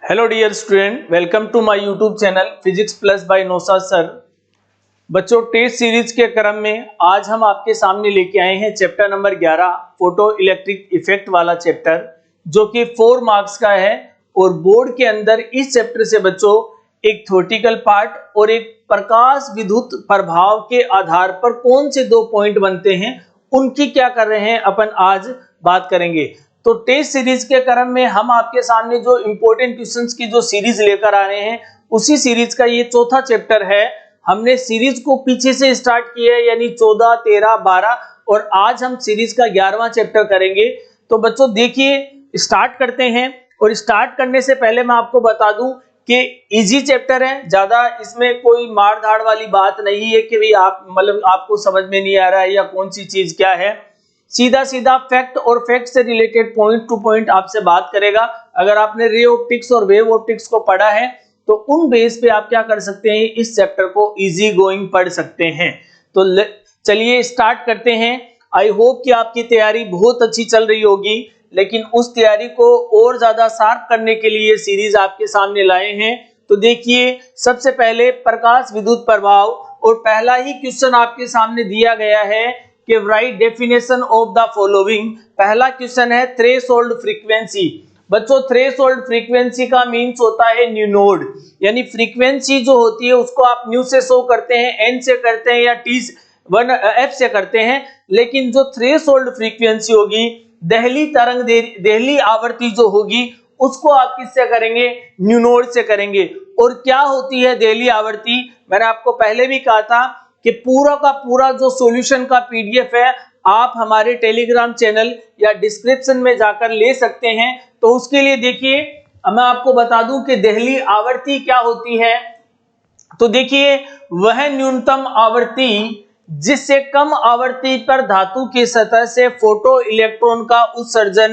Hello dear student, welcome to my YouTube channel physics plus by Naushad sir. बच्चों, test series के क्रम में आज हम आपके सामने लेके आए हैं chapter number 11 photo electric effect वाला चैप्टर, जो कि 4 मार्क्स का है। और बोर्ड के अंदर इस चैप्टर से बच्चों एक थ्योरेटिकल पार्ट और एक प्रकाश विद्युत प्रभाव के आधार पर कौन से 2 पॉइंट बनते हैं, उनकी क्या कर रहे हैं अपन आज बात करेंगे। तो टेस्ट सीरीज के क्रम में हम आपके सामने जो इंपॉर्टेंट क्वेश्चंस की जो सीरीज लेकर आ रहे हैं, उसी सीरीज का ये चौथा चैप्टर है। हमने सीरीज को पीछे से स्टार्ट किया है, यानी 14, 13, 12 और आज हम सीरीज का 11वां चैप्टर करेंगे। तो बच्चों देखिए, स्टार्ट करते हैं। और स्टार्ट करने से पहले मैं आपको बता दूं कि इजी चैप्टर है, ज्यादा इसमें कोई मार धाड़ वाली बात नहीं है कि भाई आप मतलब आपको समझ में नहीं आ रहा है या कौन सी चीज क्या है। सीधा सीधा फैक्ट और फैक्ट से रिलेटेड पॉइंट टू पॉइंट आपसे बात करेगा। अगर आपने रे ऑप्टिक्स और वेव ऑप्टिक्स को पढ़ा है तो उन बेस पे आप क्या कर सकते हैं, इस चैप्टर को इजी गोइंग पढ़ सकते हैं। तो चलिए स्टार्ट करते हैं। आई होप कि आपकी तैयारी बहुत अच्छी चल रही होगी, लेकिन उस तैयारी को और ज्यादा शार्प करने के लिए सीरीज आपके सामने लाए हैं। तो देखिए, सबसे पहले प्रकाश विद्युत प्रभाव, और पहला ही क्वेश्चन आपके सामने दिया गया है कि right definition of the following. पहला क्वेश्चन है थ्रेशोल्ड फ्रीक्वेंसी। बच्चों, थ्रेशोल्ड फ्रीक्वेंसी का मीन्स होता है न्यू नोड, यानी फ्रीक्वेंसी जो होती है उसको आप न्यू से शो करते हैं, एन से करते हैं या टी 1 एफ से करते हैं। लेकिन जो थ्रेशोल्ड फ्रीक्वेंसी होगी, दहली आवर्ती जो होगी, उसको आप किससे करेंगे, न्यू नोड से करेंगे। और क्या होती है दहली आवर्ती, मैंने आपको पहले भी कहा था कि पूरा का पूरा जो सॉल्यूशन का पीडीएफ है आप हमारे टेलीग्राम चैनल या डिस्क्रिप्शन में जाकर ले सकते हैं। तो उसके लिए देखिए, मैं आपको बता दूं कि दहली आवर्ती क्या होती है। तो देखिए, वह न्यूनतम आवर्ती जिससे कम आवर्ती पर धातु की सतह से फोटो इलेक्ट्रॉन का उत्सर्जन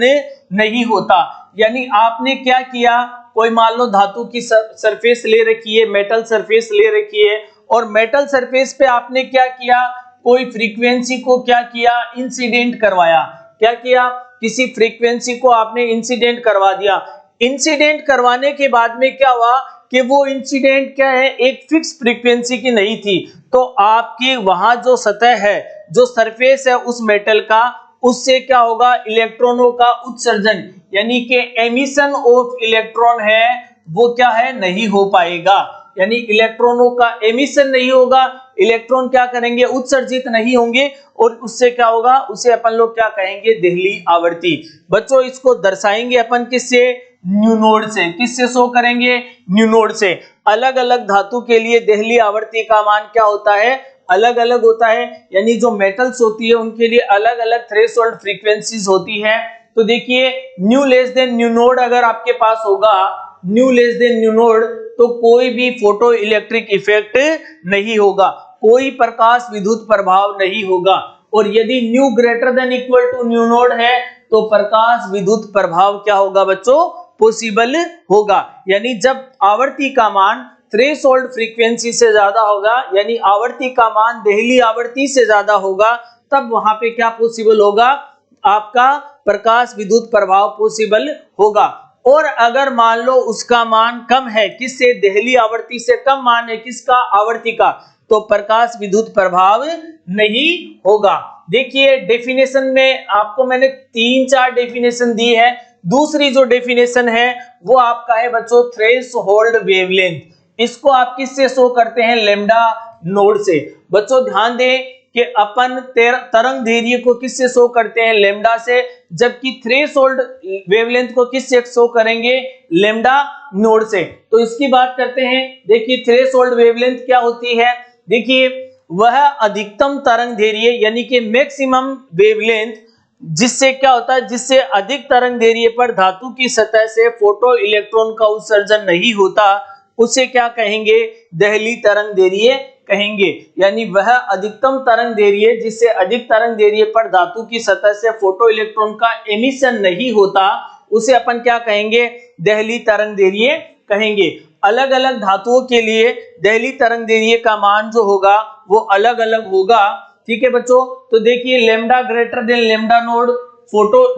नहीं होता। यानी आपने क्या किया, कोई मान लो धातु की सरफेस ले रखी है, मेटल सरफेस ले रखी है, और मेटल सरफेस पे आपने क्या किया, कोई फ्रीक्वेंसी को क्या किया, इंसिडेंट करवाया। क्या किया, किसी फ्रीक्वेंसी को आपने इंसिडेंट करवा दिया। इंसिडेंट करवाने के बाद में क्या हुआ कि वो इंसिडेंट क्या है, एक फिक्स फ्रीक्वेंसी की नहीं थी। तो आपकी वहां जो सतह है, जो सरफेस है उस मेटल का, उससे क्या होगा, इलेक्ट्रॉनों का उत्सर्जन यानी कि एमिशन ऑफ इलेक्ट्रॉन है, वो क्या है, नहीं हो पाएगा। यानी इलेक्ट्रॉनों का एमिशन नहीं होगा, इलेक्ट्रॉन क्या करेंगे, उत्सर्जित नहीं होंगे, और उससे क्या होगा, उसे अपन लोग क्या कहेंगे, दहली आवर्ती। बच्चों, इसको दर्शाएंगे अपन किससे, न्यू नोड से। किससे शो करेंगे, न्यू नोड से। अलग अलग धातु के लिए दहली आवर्ती का मान क्या होता है, अलग अलग होता है। यानी जो मेटल्स होती है उनके लिए अलग अलग थ्रेशोल्ड फ्रीक्वेंसीज होती है। तो देखिए, new less than new node अगर आपके पास होगा, new less than new naught, तो कोई भी फोटो इलेक्ट्रिक इफेक्ट नहीं होगा, कोई प्रकाश विद्युत प्रभाव नहीं होगा। और यदि nu greater than equal to nu node है तो प्रकाश विद्युत प्रभाव क्या होगा बच्चों, पॉसिबल होगा। यानी जब आवर्ती का मान थ्रेशोल्ड फ्रीक्वेंसी से ज्यादा होगा, यानी आवर्ती का मान दहली आवर्ती से ज्यादा होगा, तब वहां पे क्या पॉसिबल होगा, आपका प्रकाश विद्युत प्रभाव पॉसिबल होगा। और अगर मान लो उसका मान कम है, किससे, दहली आवर्ती से कम मान है किसका, आवर्ती का, तो प्रकाश विद्युत प्रभाव नहीं होगा। देखिए, डेफिनेशन में आपको मैंने 3-4 डेफिनेशन दी है। दूसरी जो डेफिनेशन है वो आपका है बच्चों थ्रेशोल्ड वेवलेंथ। इसको आप किससे शो करते हैं, लैम्डा नोड से। बच्चों ध्यान दें कि अपन तरंग दैर्घ्य को किससे शो करते हैं, लैम्डा से, जबकि थ्रेशोल्ड वेवलेंथ को किससे शो करेंगे, लैम्डा नोड से। तो इसकी बात करते हैं। देखिए, थ्रेशोल्ड वेवलेंथ क्या होती है, देखिए वह अधिकतम तरंग दैर्घ्य यानी कि मैक्सिमम वेवलेंथ, जिससे क्या होता है, जिससे अधिक तरंग दैर्घ्य पर धातु की सतह से फोटो इलेक्ट्रॉन का उत्सर्जन नहीं होता, उसे क्या कहेंगे, दहली तरंग दैर्घ्य कहेंगे। यानी वह अधिकतम तरंग दैर्घ्य जिससे अधिक तरंग दैर्घ्य पर धातु की सतह से फोटो इलेक्ट्रॉन का एमिशन नहीं होता, उसे अपन क्या कहेंगे, दहली तरंग दैर्घ्य कहेंगे। अलग अलग धातुओं के लिए दहली तरंग दैर्घ्य का मान जो होगा वो अलग अलग होगा। ठीक है बच्चों, तो देखिए, lambda greater than lambda naught,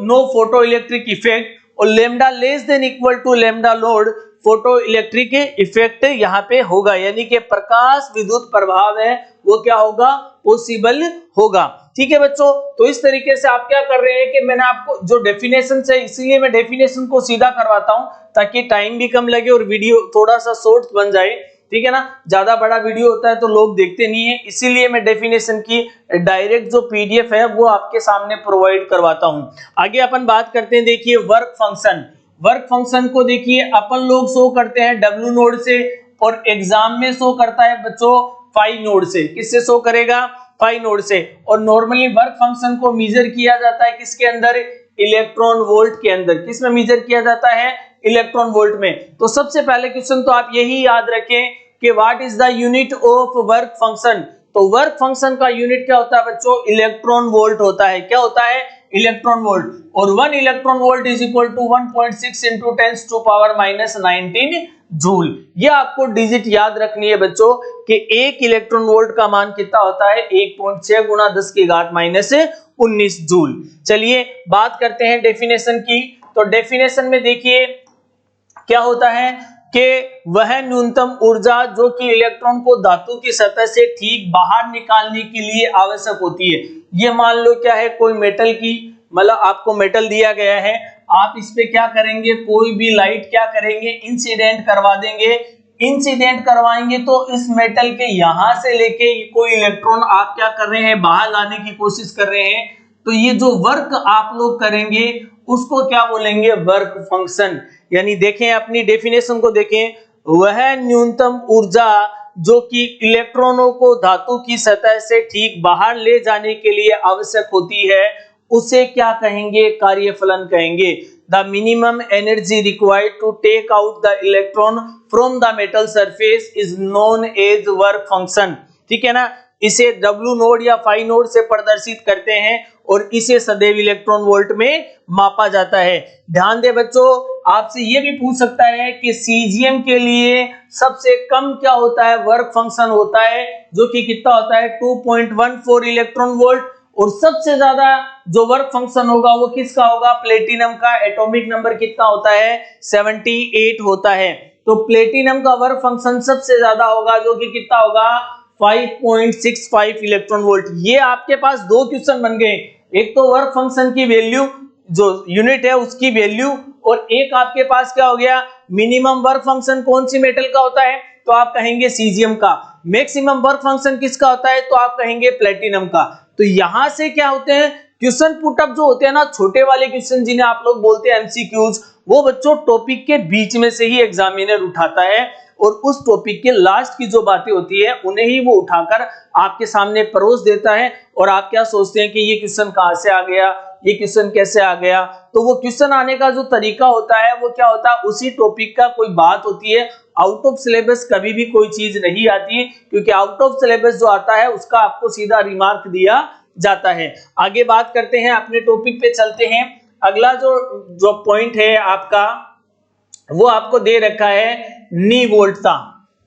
no photo electric effect, और lambda less than equal to lambda naught, photo electric effect यहाँ पे होगा, यानी कि प्रकाश विद्युत प्रभाव है वो क्या होगा, पॉसिबल होगा। ठीक है बच्चों, तो इस तरीके से आप क्या कर रहे हैं कि मैंने आपको जो डेफिनेशन है, इसीलिए मैं डेफिनेशन को सीधा करवाता हूं ताकि टाइम भी कम लगे और वीडियो थोड़ा सा शॉर्ट बन जाए। ठीक है ना, ज्यादा बड़ा वीडियो होता है तो लोग देखते नहीं है, इसीलिए मैं डेफिनेशन की डायरेक्ट जो पीडीएफ है वो आपके सामने प्रोवाइड करवाता हूं। आगे अपन बात करते हैं, देखिए वर्क फंक्शन। वर्क फंक्शन को देखिए अपन लोग शो करते हैं W नोड से, और एग्जाम में शो करता है बच्चों 5 नोड से। किससे शो करेगा, 5 नोड से। और नॉर्मली वर्क फंक्शन को मेजर किया जाता है किसके अंदर, इलेक्ट्रॉन वोल्ट के अंदर। किस में मेजर किया जाता है, इलेक्ट्रॉन वोल्ट में। तो सबसे पहले क्वेश्चन तो आप यही याद रखें कि what is the unit of work function. तो वर्क फंक्शन का यूनिट क्या होता है बच्चों, इलेक्ट्रॉन वोल्ट होता है। क्या होता है, इलेक्ट्रॉन वोल्ट। और 1 electron volt is equal to 1.6 into 10 to power -19 joule. ये आपको डिजिट याद रखनी है बच्चों कि 1 इलेक्ट्रॉन वोल्ट का मान कितना होता है, 1.6 गुना 10 की घात -19 जूल। चलिए बात करते हैं डेफिनेशन की। तो डेफिनेशन में देखिए क्या होता है कि वह न्यूनतम ऊर्जा जो कि इलेक्ट्रॉन को धातु की सतह से ठीक बाहर निकालने के लिए आवश्यक होती है। ये मान लो क्या है, कोई मेटल की, मतलब आपको मेटल दिया गया है, आप इस पे क्या करेंगे, कोई भी लाइट क्या करेंगे, इंसिडेंट करवा देंगे। इंसिडेंट करवाएंगे तो इस मेटल के यहां से लेके कोई इलेक्ट्रॉन आप क्या कर रहे हैं, बाहर लाने की कोशिश कर रहे हैं। तो ये जो वर्क आप लोग करेंगे उसको क्या बोलेंगे, वर्क फंक्शन। यानी देखें अपनी डेफिनेशन को देखें, वह न्यूनतम ऊर्जा जो कि इलेक्ट्रॉनों को धातु की सतह से ठीक बाहर ले जाने के लिए आवश्यक होती है, उसे क्या कहेंगे, कार्यफलन कहेंगे। The minimum energy required to take out the electron from the metal surface is known as work function. ठीक है ना, इसे W नोड या 5 नोड से प्रदर्शित करते हैं और इसे सदैव इलेक्ट्रॉन वोल्ट में मापा जाता है। ध्यान दे बच्चों, आपसे ये भी पूछ सकता है कि सीजीएम के लिए सबसे कम क्या होता है, वर्क फंक्शन होता है, जो कि कितना होता है 2.14 इलेक्ट्रॉन वोल्ट। और सबसे ज्यादा जो वर्क फंक्शन होगा वो किसका होगा, प्लेटिनम का। एटॉमिक नंबर कितना होता है, 78 होता है। तो प्लेटिनम का वर्क फंक्शन सबसे ज्यादा होगा, जो कि कितना होगा, 5.65 इलेक्ट्रॉन वोल्ट। ये आपके पास दो क्वेश्चन बन गए, एक तो वर्क फंक्शन की वैल्यू जो यूनिट है उसकी वैल्यू, और एक आपके पास क्या हो गया, मिनिमम वर्क फंक्शन कौन सी मेटल का होता है, तो आप कहेंगे सीजियम का। मैक्सिमम वर्क फंक्शन किसका होता है, तो आप कहेंगे प्लेटिनम का। तो यहां से क्या होते हैं, क्वेश्चन पुटअप जो होते हैं ना, छोटे वाले क्वेश्चन जिन्हें आप लोग बोलते हैं एमसीक्यूज, वो बच्चों टॉपिक के बीच में से ही एग्जामिनर उठाता है और उस टॉपिक के लास्ट की जो बातें होती है उन्हें ही वो उठाकर आपके सामने परोस देता है। और आप क्या सोचते हैं कि ये क्वेश्चन कहां से आ गया, ये क्वेश्चन कैसे आ गया। तो वो क्वेश्चन आने का जो तरीका होता है वो क्या होता है, उसी टॉपिक का कोई बात होती है। आउट ऑफ सिलेबस कभी भी कोई चीज नहीं आती है, क्योंकि आउट ऑफ सिलेबस जो आता है उसका आपको सीधा रिमार्क दिया जाता है। आगे बात करते हैं, अपने टॉपिक पे चलते हैं। अगला जो पॉइंट है आपका, वो आपको दे रखा है नी वोल्टता।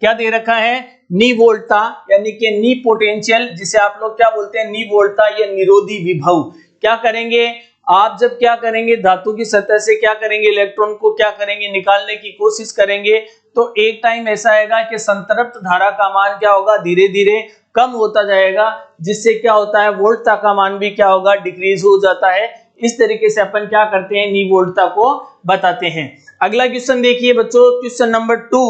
क्या दे रखा है, नी वोल्टता, यानी कि नी पोटेंशियल, जिसे आप लोग क्या बोलते हैं, नी वोल्टता या निरोधी विभव। क्या करेंगे आप, जब क्या करेंगे, धातु की सतह से क्या करेंगे, इलेक्ट्रॉन को क्या करेंगे, निकालने की कोशिश करेंगे, तो एक टाइम ऐसा आएगा कि संतृप्त धारा का मान क्या होगा, धीरे धीरे कम होता जाएगा, जिससे क्या होता है, वोल्टता का मान भी क्या होगा, डिक्रीज हो जाता है। इस तरीके से अपन क्या करते हैं, नी वोल्टता को बताते हैं। अगला क्वेश्चन देखिए बच्चों, question number 2,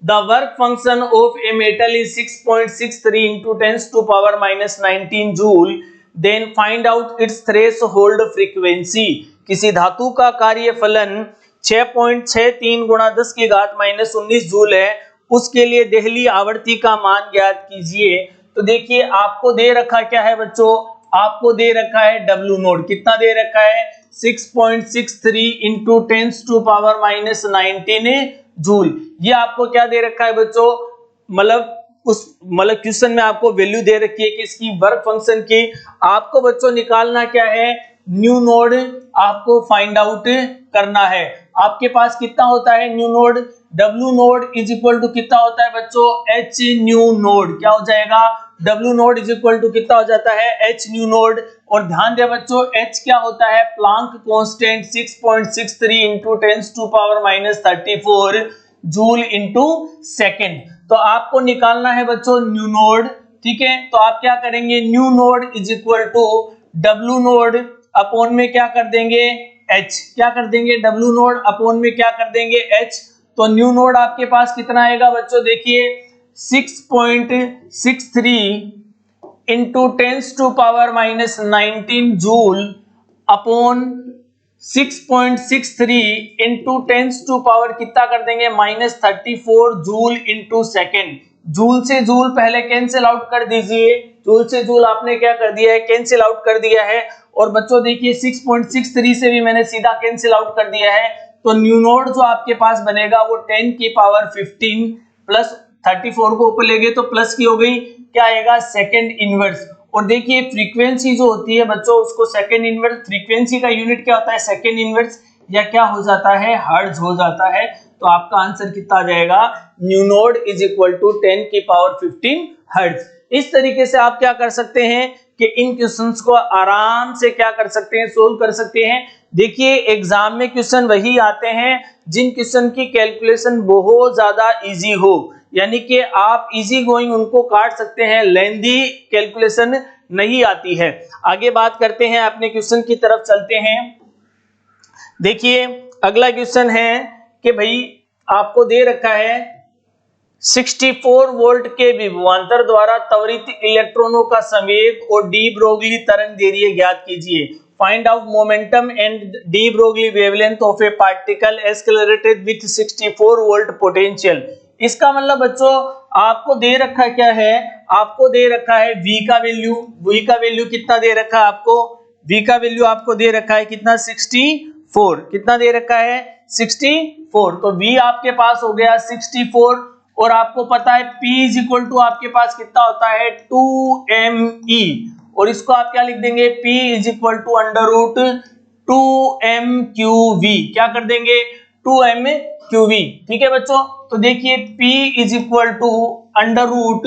the work function of a metal is 6.63 into 10 to power -19 joule, then find out its threshold frequency. किसी धातु का कार्यफलन 6.63 गुणा 10 की घात -19 जूल है, उसके लिए देहली आवृत्ति का मान ज्ञात कीजिए। तो देखिए आपको दे रखा क्या है बच्चों, आपको दे रखा है W नोड। कितना दे रखा है, 6.63 into 10 to power -19 जूल। ये आपको क्या दे रखा है बच्चों, मतलब क्वेश्चन में आपको वैल्यू दे रखी है कि इसकी वर्क फंक्शन की। आपको बच्चों निकालना क्या है, न्यू नोड आपको फाइंड आउट करना है। आपके पास कितना होता है nu node, W node is equal to कितना होता है बच्चों, H न्यू नोड। क्या हो जाएगा, W node is equal to कितना हो जाता है, H न्यू नोड। और ध्यान दे बच्चों, H क्या होता है, Planck constant 6.63 into 10 to power -34। Joule into second. तो आपको निकालना है बच्चों न्यू नोड, ठीक है। तो आप क्या करेंगे, nu node is equal to W node upon में क्या कर देंगे एच, क्या कर देंगे डब्ल्यू नोड अपॉन में क्या कर देंगे एच। तो न्यू नोड आपके पास कितना आएगा बच्चों, देखिए 6.63 इंटू 10⁻⁻19 जूल अपॉन 6.63 इंटू 10⁻, कितना कर देंगे -34 जूल इंटू सेकेंड। जूल से जूल पहले कैंसिल आउट कर दीजिए, जूल से जूल आपने क्या कर दिया है, कैंसिल आउट कर दिया है। और बच्चों देखिए 6.63 से भी मैंने सीधा कैंसिल आउट कर दिया है। तो न्यू नोड जो आपके पास बनेगा वो 10⁻15 प्लस 34 को ऊपर ले गए तो प्लस की हो गई, क्या आएगा सेकेंड इनवर्स। और देखिए फ्रीक्वेंसी जो होती है बच्चों उसको सेकेंड इनवर्स, फ्रीक्वेंसी का यूनिट क्या होता है सेकेंड इनवर्स, या क्या हो जाता है हर्ट्ज हो जाता है। तो आपका आंसर कितना आ जाएगा, nu node is equal to 10⁻15 hertz. इस तरीके से आप क्या कर सकते हैं कि इन क्वेश्चंस को आराम से क्या कर सकते हैं, सोल्व कर सकते हैं। देखिए एग्जाम में क्वेश्चन वही आते हैं जिन क्वेश्चन की कैलकुलेशन बहुत ज्यादा इजी हो, यानी कि आप इजी गोइंग उनको काट सकते हैं, लेंथी कैलकुलेशन नहीं आती है। आगे बात करते हैं, अपने क्वेश्चन की तरफ चलते हैं। देखिए अगला क्वेश्चन है कि भाई आपको दे रखा है 64 वोल्ट के विभवांतर द्वारा त्वरित इलेक्ट्रॉनों का संवेग और डी ब्रोगली तरंग दैर्घ्य ज्ञात कीजिए। Find out momentum and de Broglie wavelength of A particle accelerated with 64 volt potential. इसका मतलब बच्चों आपको दे रखा क्या है, आपको दे रखा है v का वैल्यू, v का वैल्यू कितना दे रखा है आपको, v का वैल्यू आपको दे रखा है कितना 64, कितना दे रखा है 64। तो v आपके पास हो गया 64 और आपको पता है p इज इक्वल टू आपके पास कितना होता है 2me, और इसको आप क्या लिख देंगे p is equal to under root 2mqv, क्या कर देंगे 2mqv, ठीक है बच्चों। तो देखिए p is equal to under root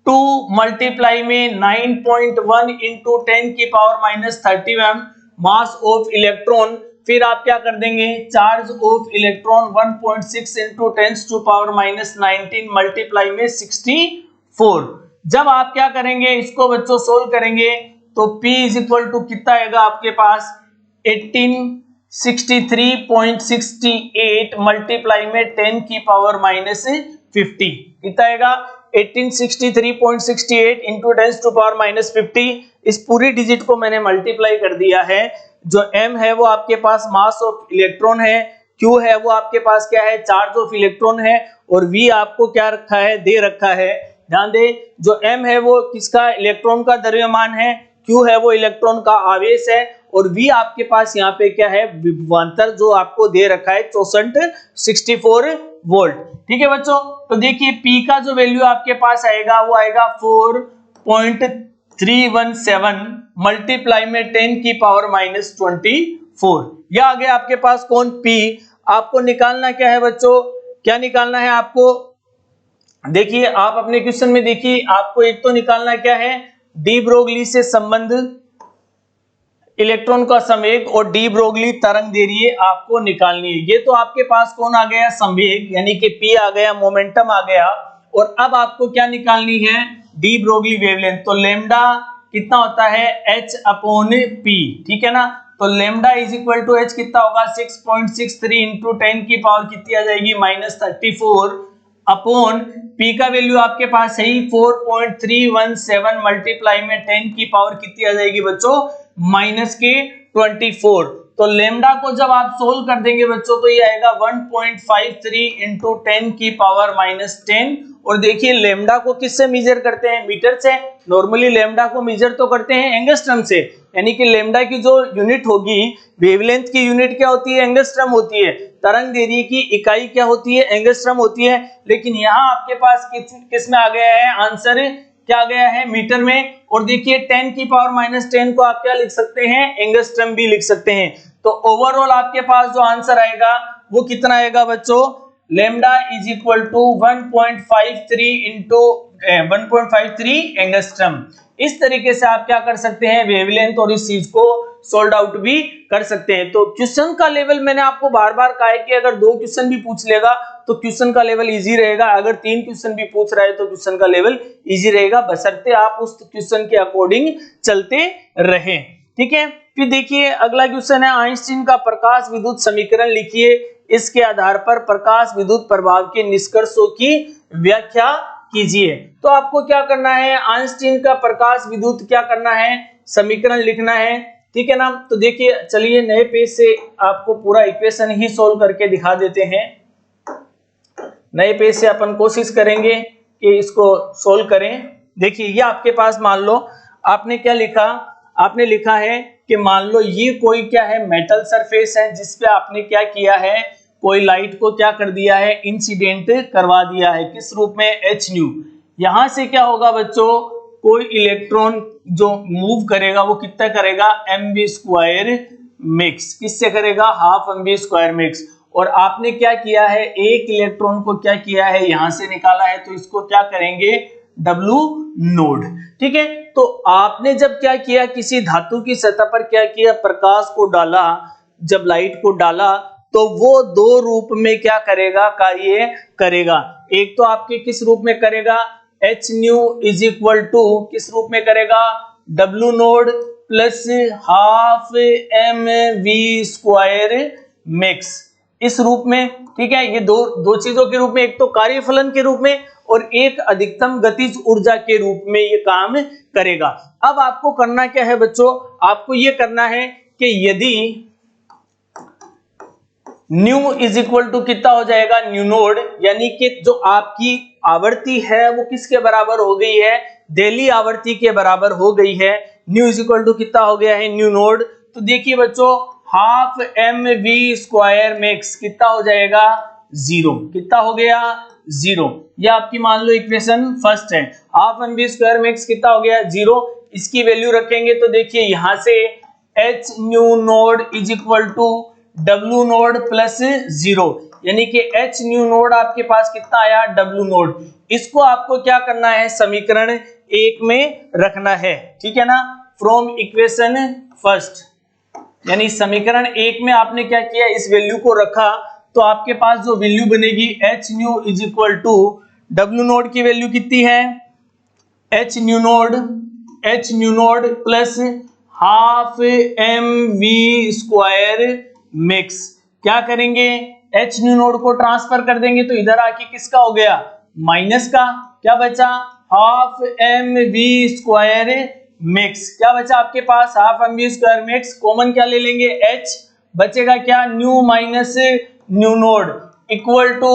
2 multiply में 9.1 इंटू 10⁻³ मास ऑफ इलेक्ट्रॉन, फिर आप क्या कर देंगे charge of electron 1.6 into 10⁻⁻19 multiply में 64। जब आप क्या करेंगे इसको बच्चों सोल्व करेंगे तो p इज इक्वल टू कितना आएगा आपके पास 1863.68 मल्टीप्लाई में 10⁻⁻50, कितना आएगा 1863.68 इंटू 10⁻⁻50। इस पूरी डिजिट को मैंने मल्टीप्लाई कर दिया है। जो m है वो आपके पास मास ऑफ इलेक्ट्रॉन है, q है वो आपके पास क्या है चार्ज ऑफ इलेक्ट्रॉन है, और v आपको क्या रखा है दे रखा है। ध्यान दे जो m है वो किसका इलेक्ट्रॉन का द्रव्यमान है, q है वो इलेक्ट्रॉन का आवेश है, और v आपके पास यहाँ पे क्या है विभवांतर जो आपको दे रखा है 64 वोल्ट, ठीक है बच्चों। तो देखिए p का जो वैल्यू आपके पास आएगा वो आएगा 4.317 मल्टीप्लाई में 10⁻⁻24। यह आ गया आपके पास कौन p। आपको निकालना क्या है बच्चों, क्या निकालना है आपको, देखिए आप अपने क्वेश्चन में देखिए आपको एक तो निकालना क्या है डी ब्रोगली से संबंध इलेक्ट्रॉन का संवेग और डी ब्रोगली तरंग दैर्घ्य आपको निकालनी है। ये तो आपके पास कौन आ गया संवेग यानी कि p आ गया, मोमेंटम आ गया, और अब आपको क्या निकालनी है डी ब्रोगली वेवलेंथ। तो लेमडा कितना होता है h अपॉन p, ठीक है ना। तो lambda is equal to h कितना होगा 6.63 इंटू 10 की पावर कितनी आ जाएगी -34 अपॉन p का वैल्यू आपके पास है 4.317 मल्टीप्लाई में 10 की पावर कितनी आ जाएगी बच्चों -24। तो लेमडा को जब आप सोल्व कर देंगे बच्चों तो ये आएगा 1.53 इंटू 10 की पावर -10। और देखिए लेमडा को किससे मेजर करते हैं मीटर से, नॉर्मली लेमडा को मेजर तो करते हैं एंगस्ट्रम से, यानी कि लेमडा की जो यूनिट होगी वेवलेंथ की यूनिट क्या होती है एंगस्ट्रम होती है, तरंग दैर्घ्य की इकाई क्या होती है एंगस्ट्रम होती है। लेकिन यहाँ आपके पास किस में आ गया है आंसर क्या आ गया है मीटर में, और देखिए 10 की पावर -10 को आप क्या लिख सकते हैं एंगस्ट्रम भी लिख सकते हैं। तो ओवरऑल आपके पास जो आंसर आएगा वो कितना आएगा बच्चों lambda is equal to 1.53 into 1.53 angstrom. इस तरीके से आप क्या कर सकते हैं वेवलेंथ और इस चीज को सोल्ड आउट भी कर सकते हैं। तो क्वेश्चन का लेवल मैंने आपको बार बार कहा है कि अगर 2 क्वेश्चन भी पूछ लेगा तो क्वेश्चन का लेवल इजी रहेगा, अगर 3 क्वेश्चन भी पूछ रहा है तो क्वेश्चन का लेवल इजी रहेगा, बशर्ते आप उस क्वेश्चन के अकॉर्डिंग चलते रहें। ठीक है, फिर देखिए अगला क्वेश्चन है आइंस्टीन का प्रकाश विद्युत समीकरण लिखिए, इसके आधार पर प्रकाश विद्युत प्रभाव के निष्कर्षों की व्याख्या कीजिए। तो आपको क्या करना है, आइंस्टीन का प्रकाश विद्युत क्या करना है, समीकरण लिखना है। ठीक है ना, तो देखिए चलिए नए पेज से आपको पूरा इक्वेशन ही सोल्व करके दिखा देते हैं। नए पेज से अपन कोशिश करेंगे कि इसको सोल्व करें। देखिए ये आपके पास मान लो आपने क्या लिखा, आपने लिखा है कि मान लो ये कोई क्या है, मेटल सरफेस है जिसपे आपने क्या किया है, कोई लाइट को क्या कर दिया है, इंसिडेंट करवा दिया है, किस रूप में, एच न्यू। यहां से क्या होगा बच्चों, कोई इलेक्ट्रॉन जो मूव करेगा वो कितना करेगा, mv² मिक्स, किससे करेगा, हाफ mv² मिक्स। और आपने क्या किया है, एक इलेक्ट्रॉन को क्या किया है, यहां से निकाला है, तो इसको क्या करेंगे, W नोड। ठीक है, तो आपने जब क्या किया, किसी धातु की सतह पर क्या किया, प्रकाश को डाला, जब लाइट को डाला तो वो 2 रूप में क्या करेगा, कार्य करेगा। एक तो आपके किस रूप में करेगा, h nu is equal to किस रूप में करेगा, W node plus half mv² mix, इस रूप में। ठीक है, ये दो चीजों के रूप में, एक तो कार्यफलन के रूप में और एक अधिकतम गतिज ऊर्जा के रूप में ये काम करेगा। अब आपको करना क्या है बच्चों, आपको ये करना है कि यदि न्यू इज इक्वल टू कितना हो जाएगा, न्यू नोड, यानी कि जो आपकी आवृत्ति है वो किसके बराबर हो गई है, दिल्ली आवृत्ति के बराबर हो गई है। न्यू इज इक्वल टू कितना हो गया है, न्यू नोड। तो देखिए बच्चों हाफ mv² मिक्स कितना हो जाएगा, 0, कितना हो गया, 0। ये आपकी मान लो इक्वेशन फर्स्ट है, हाफ mv² मिक्स कितना हो गया, 0। इसकी वैल्यू रखेंगे तो देखिए यहां से h nu node is equal to W node plus 0, यानी कि H न्यू नोड आपके पास कितना आया, W नोड। इसको आपको क्या करना है, समीकरण 1 में रखना है। ठीक है ना, फ्रॉम इक्वेशन फर्स्ट, यानी समीकरण 1 में आपने क्या किया, इस वैल्यू को रखा, तो आपके पास जो वैल्यू बनेगी H nu is equal to W naught की वैल्यू कितनी है, H nu naught plus half mv² max. क्या करेंगे, H न्यू नोड को ट्रांसफर कर देंगे तो इधर आके किसका हो गया, माइनस का, क्या बचा, हाफ mv² मिक्स। क्या बचा आपके पास, हाफ mv² मिक्स, कॉमन क्या ले लेंगे, H, बचेगा क्या, nu minus nu naught equal to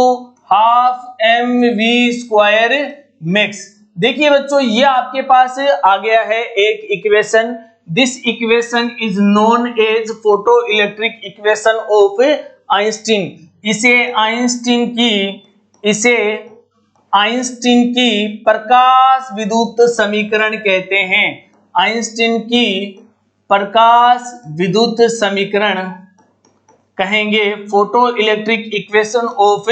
half mv² max. देखिए बच्चों ये आपके पास आ गया है एक equation. This equation is known as photoelectric equation of Einstein। इसे आइंस्टीन की प्रकाश विद्युत समीकरण कहते हैं। आइंस्टीन की प्रकाश विद्युत समीकरण कहेंगे, photo electric equation of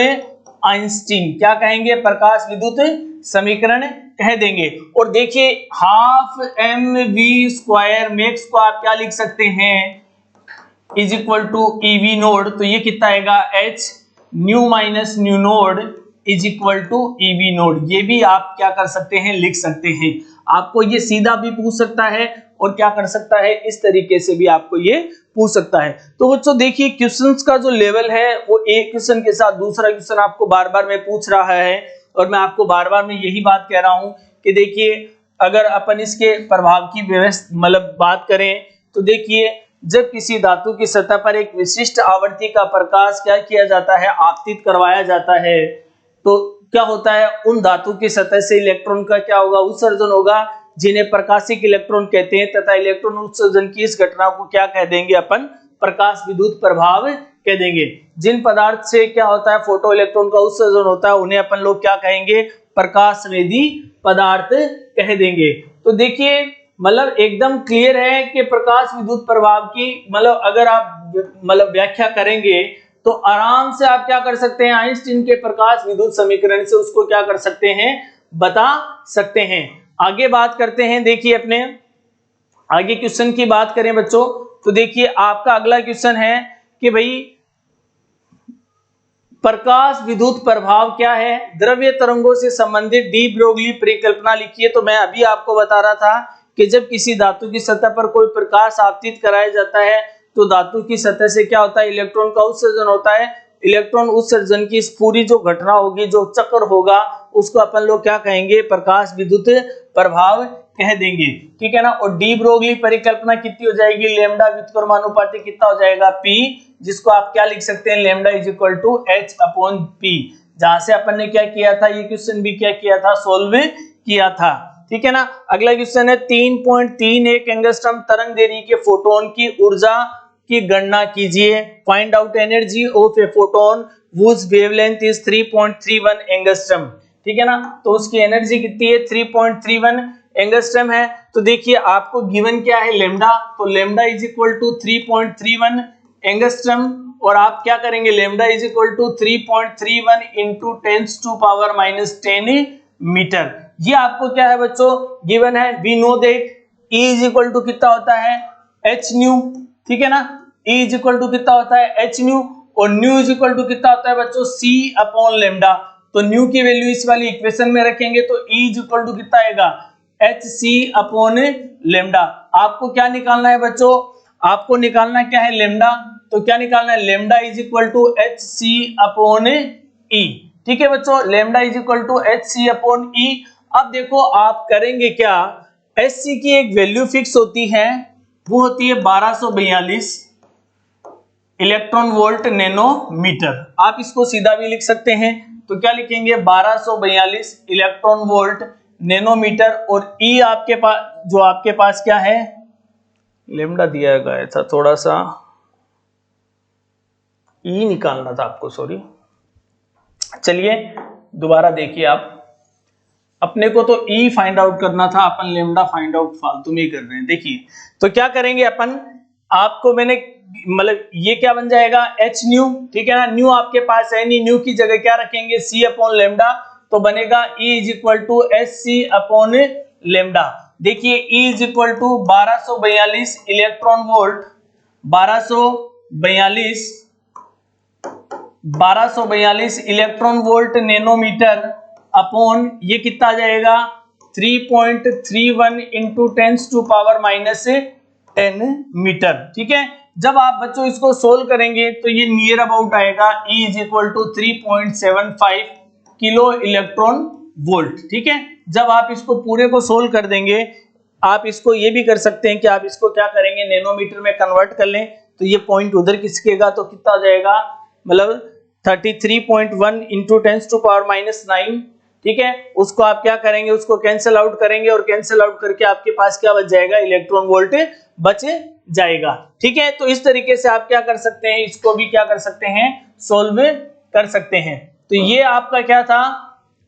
Einstein, क्या कहेंगे, प्रकाश विद्युत समीकरण कह देंगे। और देखिए हाफ mv² मिक्स को आप क्या लिख सकते हैं, is equal to EV naught, तो ये कितना आएगा, H nu minus nu node is equal to EV naught. ये भी आप क्या कर सकते हैं, लिख सकते हैं। आपको ये सीधा भी पूछ सकता है और क्या कर सकता है, इस तरीके से भी आपको ये पूछ सकता है। तो बच्चों देखिए क्वेश्चंस का जो लेवल है वो एक क्वेश्चन के साथ दूसरा क्वेश्चन आपको बार बार में पूछ रहा है, और मैं आपको बार बार में यही बात कह रहा हूं कि देखिए अगर अपन इसके प्रभाव की व्यवस्था मतलब बात करें तो देखिए जब किसी धातु की सतह पर एक विशिष्ट आवृत्ति का प्रकाश क्या किया जाता है, आपतित करवाया जाता है, तो क्या होता है, उन धातु की सतह से इलेक्ट्रॉन का क्या होगा, उत्सर्जन होगा, जिन्हें प्रकाशिक इलेक्ट्रॉन कहते हैं, तथा इलेक्ट्रॉन उत्सर्जन की इस घटना को क्या कह देंगे अपन, प्रकाश विद्युत प्रभाव कह देंगे। जिन पदार्थ से क्या होता है, फोटो इलेक्ट्रॉन का उत्सर्जन होता है, उन्हें अपन लोग क्या कहेंगे, प्रकाशवेदी पदार्थ कह देंगे। तो देखिए मतलब एकदम क्लियर है कि प्रकाश विद्युत प्रभाव की मतलब अगर आप मतलब व्याख्या करेंगे तो आराम से आप क्या कर सकते हैं, आइंस्टीन के प्रकाश विद्युत समीकरण से उसको क्या कर सकते हैं, बता सकते हैं। आगे बात करते हैं, देखिए अपने आगे क्वेश्चन की बात करें बच्चों, तो देखिए आपका अगला क्वेश्चन है कि भाई प्रकाश विद्युत प्रभाव क्या है, द्रव्य तरंगों से संबंधित डी ब्रोगली परिकल्पना लिखिए। तो मैं अभी आपको बता रहा था कि जब किसी धातु की सतह पर कोई प्रकाश आपतित कराया जाता है तो धातु की सतह से क्या होता है, इलेक्ट्रॉन का उत्सर्जन होता है। इलेक्ट्रॉन उत्सर्जन की इस पूरी जो घटना होगी, जो चक्र होगा, उसको अपन लोग क्या कहेंगे, प्रकाश विद्युत प्रभाव कह देंगे, ठीक है ना। और डी ब्रोगली परिकल्पना कितनी हो जाएगी, लैम्डा व्युत्क्रमानुपाती कितना हो जाएगा, पी, जिसको आप क्या लिख सकते हैं, lambda is equal to H upon P. जहां से अपन ने क्या किया था, ये क्वेश्चन भी क्या किया था, सोल्व किया था, ठीक है ना। अगला क्वेश्चन है 3.31 एंगस्ट्रॉम तरंग दैर्ध्य के फोटोन की ऊर्जा की गणना कीजिए। Find out energy of a photon whose wavelength is 3.31 angstrom, ठीक है ना। तो उसकी एनर्जी कितनी है, 3.31 एंगस्ट्रॉम है। तो देखिए आपको गिवन क्या है, लेमडा, तो lambda is equal to 3.31 angstrom, और आप क्या करेंगे, lambda is equal to 3.31 into 10⁻⁻10 metre. ये आपको क्या है बच्चों, गिवन है। We know that E is equal to कितना होता है, एच न्यू, ठीक है ना। E इज इक्वल टू कितना होता है, एच न्यू, और न्यू इज इक्वल टू कितना होता है बच्चों, C अपॉन लेमडा। तो न्यू की वैल्यू इस वाली इक्वेशन में रखेंगे तो E इज इक्वल टू कितना आएगा, HC अपॉन लेमडा। आपको क्या निकालना है बच्चों, आपको निकालना क्या है, लेमडा। तो क्या निकालना है, lambda is equal to HC upon E, ठीक है बच्चों, lambda is equal to HC upon E। अब देखो आप करेंगे क्या, HC की एक वैल्यू फिक्स होती है, वो होती है 1242 इलेक्ट्रॉन वोल्ट नैनोमीटर। आप इसको सीधा भी लिख सकते हैं, तो क्या लिखेंगे, 1242 इलेक्ट्रॉन वोल्ट नैनोमीटर। और E आपके पास, जो आपके पास क्या है, लेमडा दिया गया था, थोड़ा सा E निकालना था आपको, सॉरी। चलिए दोबारा देखिए, आप अपने को तो E फाइंड आउट करना था, अपन लेमडा फाइंड आउट फालतू में ही कर रहे हैं। देखिए तो क्या करेंगे अपन, आपको मैंने मतलब ये क्या बन जाएगा, एच न्यू, ठीक है ना। न्यू आपके पास है नहीं, न्यू की जगह क्या रखेंगे, C अपॉन लेमडा, तो बनेगा E is equal to HC upon lambda. देखिए E is equal to 1242 electron volt, 1242 electron volt nanometre upon ये कितना आ जाएगा, 3.31 इंटू 10⁻⁻10 मीटर, ठीक है। जब आप बच्चों इसको सोल्व करेंगे तो ये नियर अबाउट आएगा, E is equal to 3.75 kilo electron volt, ठीक है। जब आप इसको पूरे को सोल्व कर देंगे, आप इसको ये भी कर सकते हैं कि आप इसको क्या करेंगे, नैनोमीटर में कन्वर्ट कर लें, तो ये पॉइंट उधर खिसकेगा, तो कितना आ जाएगा, मतलब 33.1 इंटू 10⁻⁹, ठीक है। उसको आप क्या करेंगे, उसको कैंसिल आउट करेंगे, और कैंसिल आउट करके आपके पास क्या बच जाएगा, इलेक्ट्रॉन वोल्ट बच जाएगा, ठीक है। तो इस तरीके से आप क्या कर सकते हैं, इसको भी क्या कर सकते हैं, सोल्व कर सकते हैं। तो ये आपका क्या था,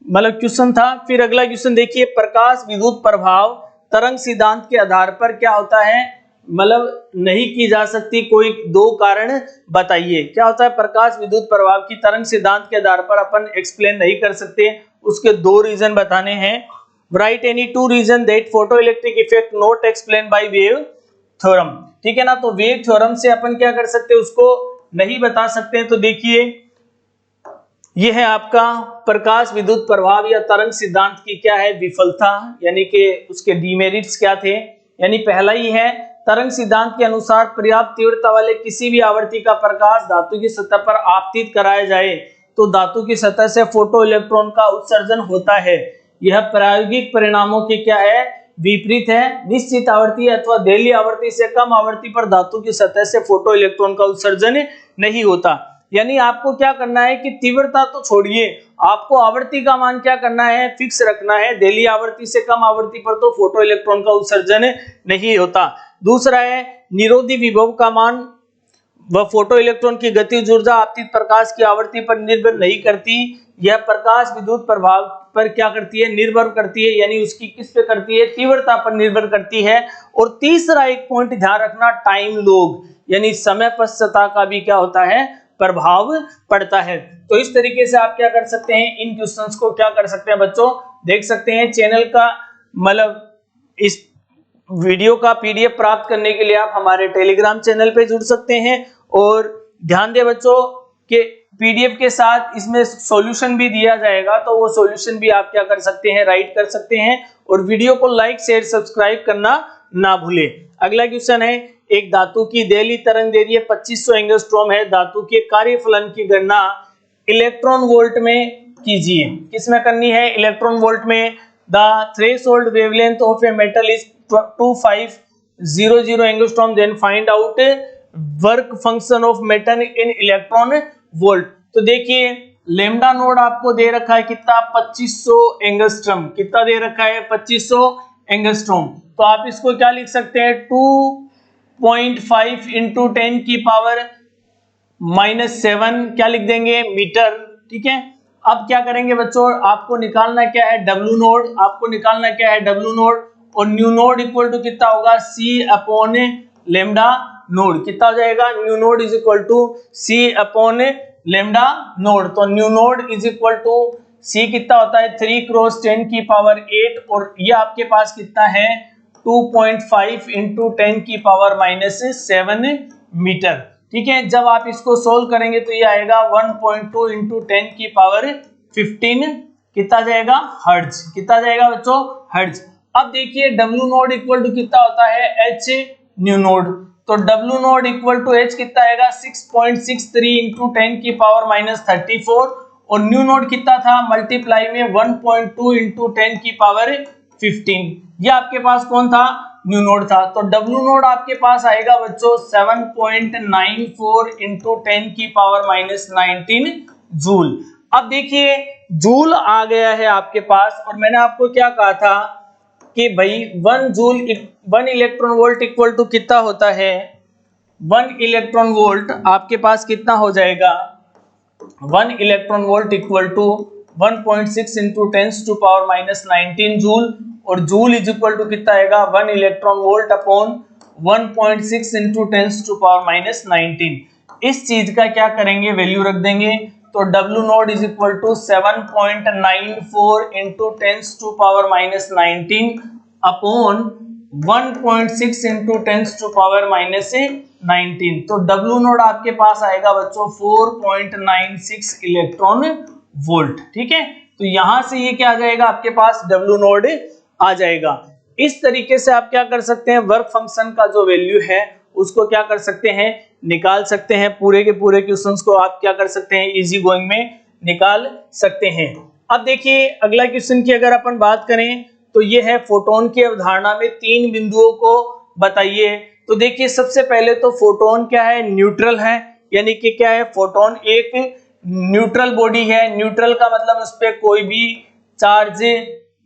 मतलब क्वेश्चन था। फिर अगला क्वेश्चन देखिए, प्रकाश विद्युत प्रभाव तरंग सिद्धांत के आधार पर क्या होता है, मतलब नहीं की जा सकती, कोई दो कारण बताइए। क्या होता है, प्रकाश विद्युत प्रभाव की तरंग सिद्धांत के आधार पर अपन एक्सप्लेन नहीं कर सकते, उसके दो रीजन बताने हैं। Write any two reason that photo electric effect not explain by wave theorem, ठीक है ना। तो वेव थ्योरम से अपन क्या कर सकते हैं, उसको नहीं बता सकते हैं। तो देखिए यह है आपका प्रकाश विद्युत प्रभाव या तरंग सिद्धांत की क्या है, विफलता, यानी कि उसके डीमेरिट्स क्या थे। यानी पहला ही है, तरंग सिद्धांत के अनुसार पर्याप्त तीव्रता वाले किसी भी आवृत्ति का प्रकाश धातु की सतह पर आपतित कराया जाए तो धातु की सतह से फोटो इलेक्ट्रॉन का उत्सर्जन होता है। यह प्रायोगिक परिणामों के क्या है, विपरीत है। निश्चित आवृत्ति अथवा दैलीय आवृत्ति से कम आवृत्ति पर धातु की सतह से फोटो इलेक्ट्रॉन का उत्सर्जन नहीं होता। यानी आपको क्या करना है कि तीव्रता तो छोड़िए, आपको आवृत्ति का मान क्या करना है, फिक्स रखना है। दैलीय आवृत्ति से कम आवृत्ति पर तो फोटो इलेक्ट्रॉन का उत्सर्जन नहीं होता। दूसरा है, निरोधी विभव का मान वह फोटो इलेक्ट्रॉन की गतिज ऊर्जा आपतित प्रकाश की आवृत्ति पर निर्भर नहीं करती, यह प्रकाश विद्युत प्रभाव पर क्या करती है, निर्भर करती है। यानी उसकी किस पे करती है, तीव्रता पर निर्भर करती है। और तीसरा एक पॉइंट ध्यान रखना, टाइम लॉग, यानी समय पश्चात का भी क्या होता है, प्रभाव पड़ता है। तो इस तरीके से आप क्या कर सकते हैं, इन क्वेश्चंस को क्या कर सकते हैं बच्चों, देख सकते हैं। चैनल का मतलब इस वीडियो का पीडीएफ प्राप्त करने के लिए आप हमारे टेलीग्राम चैनल पे जुड़ सकते हैं। और ध्यान दें बच्चों कि पीडीएफ के साथ इसमें सॉल्यूशन भी दिया जाएगा, तो वो सॉल्यूशन भी आप क्या कर सकते हैं, राइट कर सकते हैं। और वीडियो को लाइक शेयर सब्सक्राइब करना ना भूलें। अगला क्वेश्चन है, एक धातु की देहली तरंग दैर्ध्य 2500 एंगस्ट्रॉम है, धातु के कार्यफलन की गणना इलेक्ट्रॉन वोल्ट में कीजिए। किसमें करनी है, इलेक्ट्रॉन वोल्ट में। The threshold wavelength of a metal is 2500 angstrom, then find out work function of metal in electron volt. तो देखिए लेमडा नोड आपको दे रखा है कितना, 2500 एंगस्ट्रॉम। कितना दे रखा है, 2500 एंगस्ट्रॉम। तो आप इसको क्या लिख सकते हैं, 2.5 इंटू 10 की पावर -7 क्या लिख देंगे, मीटर। ठीक है, अब क्या करेंगे बच्चों, आपको निकालना क्या है, डब्ल्यू नोड। आपको निकालना क्या है, डब्ल्यू नोड। और न्यू नोड इक्वल टू कितना होगा, सी अपॉन लेमडा नोड। कितना हो जाएगा, nu node is equal to C upon lambda naught. तो nu node is equal to C कितना होता है, 3 क्रॉस 10 की पावर 8। और ये आपके पास कितना है, 2.5 इंटू 10 की पावर -7 मीटर। ठीक है, जब आप इसको सोल्व करेंगे तो ये आएगा 1.2 इंटू 10 की पावर 15 कितना जाएगा, हर्ट्ज। कितना जाएगा बच्चों, हर्ट्ज। अब देखिए डब्ल्यू नोड इक्वल टू कितना होता है, एच न्यू नोड। तो W naught equal to H कितना आएगा, 6.63 इंटू 10 की पावर -34। और न्यू नोड कितना था, मल्टीप्लाई में 1.2 इंटू 10 की पावर 15। ये आपके पास कौन था, न्यू नोड था। तो डब्ल्यू नोड आपके पास आएगा बच्चों 7.94 इंटू 10 की पावर -19 जूल। अब देखिए जूल आ गया है आपके पास। और मैंने आपको क्या कहा था कि भाई 1 joule 1 electron volt equal to कितना होता है, 1 इलेक्ट्रॉन वोल्ट आपके पास कितना हो जाएगा, 1 electron volt equal to 1.6 into 10 to power -19 joule. और जूल इज इक्वल टू कितना आएगा, 1 electron volt upon 1.6 into 10 to power -19। इस चीज का क्या करेंगे, वैल्यू रख देंगे। तो W naught is equal to 7.94 into 10 to power -19 upon 1.6 into 10 to power -19। तो डब्ल्यू नोड आपके पास आएगा बच्चों 4.96 इलेक्ट्रॉन वोल्ट। ठीक है, तो यहां से ये क्या आ जाएगा, आपके पास डब्ल्यू नोड आ जाएगा। इस तरीके से आप क्या कर सकते हैं, वर्क फंक्शन का जो वैल्यू है उसको क्या कर सकते हैं, निकाल सकते हैं। पूरे के पूरे क्वेश्चंस को आप क्या कर सकते हैं, इजी गोइंग में निकाल सकते हैं। अब देखिए अगला क्वेश्चन की अगर अपन बात करें तो ये है, फोटोन की अवधारणा में 3 बिंदुओं को बताइए। तो देखिए सबसे पहले तो फोटोन क्या है, न्यूट्रल है। यानी कि क्या है, फोटोन एक न्यूट्रल बॉडी है। न्यूट्रल का मतलब उस पर कोई भी चार्ज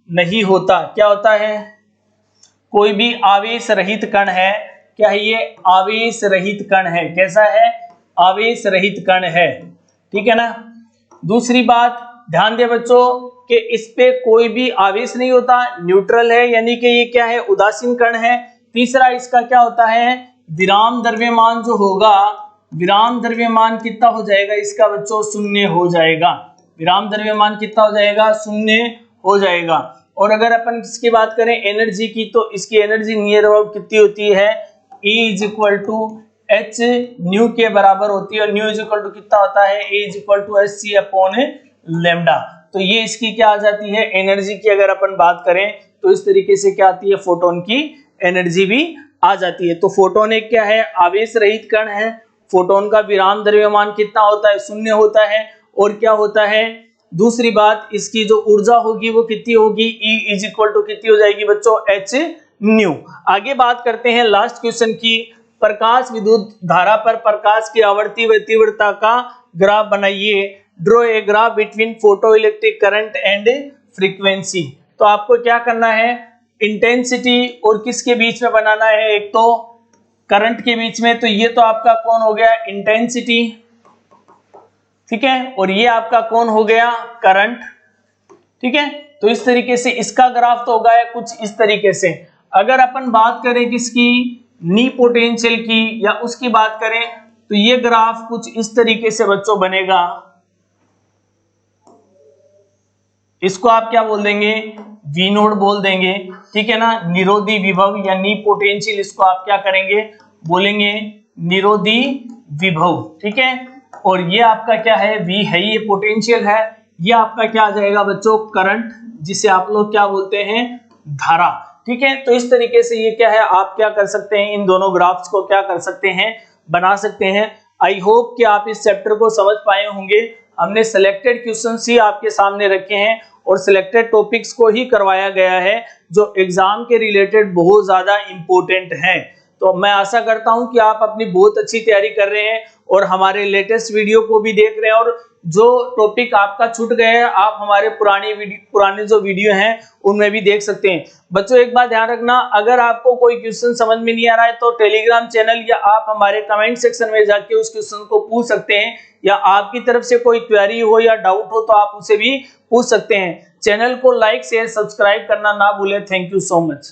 नहीं होता। क्या होता है, कोई भी आवेश रहित कण है। क्या है ये, आवेश रहित कण है। कैसा है, आवेश रहित कण है। ठीक है ना। दूसरी बात ध्यान दे बच्चों कि इस पे कोई भी आवेश नहीं होता, न्यूट्रल है, यानी कि ये क्या है, उदासीन कण है। तीसरा इसका क्या होता है, विराम द्रव्यमान जो होगा, विराम द्रव्यमान कितना हो जाएगा इसका बच्चों, शून्य हो जाएगा। विराम द्रव्यमान कितना हो जाएगा, शून्य हो जाएगा। और अगर अपन इसकी बात करें एनर्जी की, तो इसकी एनर्जी नियर अबाउट कितनी होती है, E is equal to H nu के बराबर होती है। और न्यू इज इक्वल टू कितना होता है, E is equal to H C upon lambda. तो ये इसकी क्या आ जाती है, एनर्जी की अगर अपन बात करें तो इस तरीके से क्या आती है, फोटोन की एनर्जी भी आ जाती है। तो फोटोन एक क्या है, आवेश रहित कण है। फोटोन का विराम द्रव्यमान कितना होता है, शून्य होता है। और क्या होता है, दूसरी बात इसकी जो ऊर्जा होगी वो कितनी होगी, E इज इक्वल टू कितनी हो जाएगी बच्चों, एच न्यू। आगे बात करते हैं लास्ट क्वेश्चन की। प्रकाश विद्युत धारा पर प्रकाश की आवर्ती व तीव्रता का ग्राफ बनाइए। Draw a graph between photo electric current and frequency. तो आपको क्या करना है, इंटेंसिटी और किसके बीच में बनाना है, एक तो करंट के बीच में। तो ये तो आपका कौन हो गया, इंटेंसिटी। ठीक है, और ये आपका कौन हो गया, करंट। ठीक है, तो इस तरीके से इसका ग्राफ तो होगा कुछ इस तरीके से। अगर अपन बात करें किसकी, नी पोटेंशियल की या उसकी बात करें तो ये ग्राफ कुछ इस तरीके से बच्चों बनेगा। इसको आप क्या बोल देंगे, वी नोड बोल देंगे, ठीक है ना। निरोधी विभव या नी पोटेंशियल, इसको आप क्या करेंगे, बोलेंगे निरोधी विभव, ठीक है। और ये आपका क्या है, वी है, ये पोटेंशियल है, ये आपका क्या आ जाएगा बच्चों, करंट, जिसे आप लोग क्या बोलते हैं, धारा, ठीक है। तो इस तरीके से ये क्या है, आप क्या कर सकते हैं, इन दोनों ग्राफ्स को क्या कर सकते हैं, बना सकते हैं। आई होप कि आप इस चैप्टर को समझ पाए होंगे। हमने सिलेक्टेड क्वेश्चंस ही आपके सामने रखे हैं और सिलेक्टेड टॉपिक्स को ही करवाया गया है जो एग्जाम के रिलेटेड बहुत ज्यादा इंपॉर्टेंट है। तो मैं आशा करता हूं कि आप अपनी बहुत अच्छी तैयारी कर रहे हैं और हमारे लेटेस्ट वीडियो को भी देख रहे हैं, और जो टॉपिक आपका छूट गए हैं आप हमारे पुराने जो वीडियो हैं उनमें भी देख सकते हैं। बच्चों एक बात ध्यान रखना, अगर आपको कोई क्वेश्चन समझ में नहीं आ रहा है तो टेलीग्राम चैनल या आप हमारे कमेंट सेक्शन में जाके उस क्वेश्चन को पूछ सकते हैं, या आपकी तरफ से कोई क्वेरी हो या डाउट हो तो आप उसे भी पूछ सकते हैं। चैनल को लाइक शेयर सब्सक्राइब करना ना भूलें। Thank you so much.